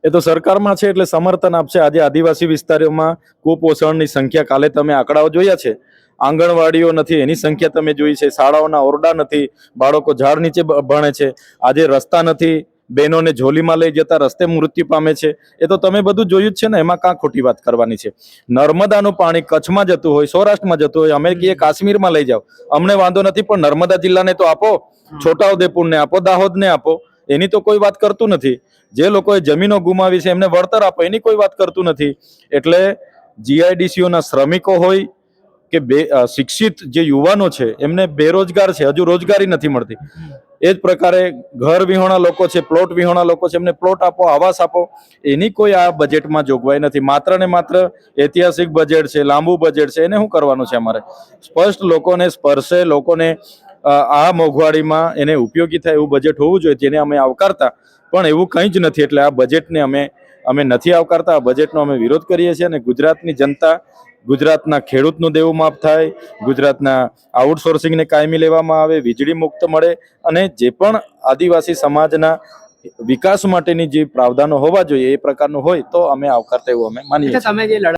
એ તો સરકારમાં છે એટલે સમર્થન આપશે. આજે આદિવાસી વિસ્તારોમાં કુપોષણની સંખ્યા, કાલે તમે આંકડાઓ જોયા છે, આંગણવાડીઓ નથી એની સંખ્યા તમે જોઈ છે, શાળાઓના ઓરડા નથી, બાળકો ઝાડ નીચે ભણે છે, આજે રસ્તા નથી, બહેનોને ઝોલીમાં લઈ જતા રસ્તે મૃત્યુ પામે છે. એ તો તમે બધું જોયું જ છે ને, એમાં કાં ખોટી વાત કરવાની છે? નર્મદાનું પાણી કચ્છમાં જતું હોય, સૌરાષ્ટ્રમાં જતું હોય, અમે કહીએ કાશ્મીરમાં લઈ જાઓ, અમને વાંધો નથી, પણ નર્મદા જિલ્લાને તો આપો, છોટાઉદેપુરને આપો, દાહોદને આપો, એની તો કોઈ વાત કરતું નથી. જે લોકોએ જમીનો ગુમાવી છે એમને વળતર આપો, એની કોઈ વાત કરતું નથી. એટલે જીઆઈડીસીઓના શ્રમિકો હોય કે શિક્ષિત જે યુવાનો છે એમને બેરોજગાર છે, હજુ રોજગારી નથી મળતી. એ જ પ્રકારે ઘર વિહોણા લોકો છે, પ્લોટ વિહોણા લોકો છે, એમને પ્લોટ આપો, આવાસ આપો, એની કોઈ આ બજેટમાં જોગવાઈ નથી. માત્ર ને માત્ર ઐતિહાસિક બજેટ છે, લાંબુ બજેટ છે, એને શું કરવાનું છે અમારે? સ્પષ્ટ લોકોને સ્પર્શે, લોકોને આ મોંઘવારીમાં એને ઉપયોગી થાય એવું બજેટ હોવું જોઈએ, જેને અમે આવકારતા, પણ એવું કંઈ જ નથી. એટલે આ બજેટને અમે નથી આવકારતા, આ બજેટનો અમે વિરોધ કરીએ છીએ. અને ગુજરાતની જનતા, ગુજરાતના ખેડૂતનું દેવું માફ થાય, ગુજરાતના આઉટસોર્સિંગને કાયમી લેવામાં આવે, વીજળી મુક્ત મળે, અને જે પણ આદિવાસી સમાજના વિકાસ માટેની જે પ્રાવધાનો હોવા જોઈએ એ પ્રકારનું હોય તો અમે આવકારતા એવું અમે માનીએ છીએ.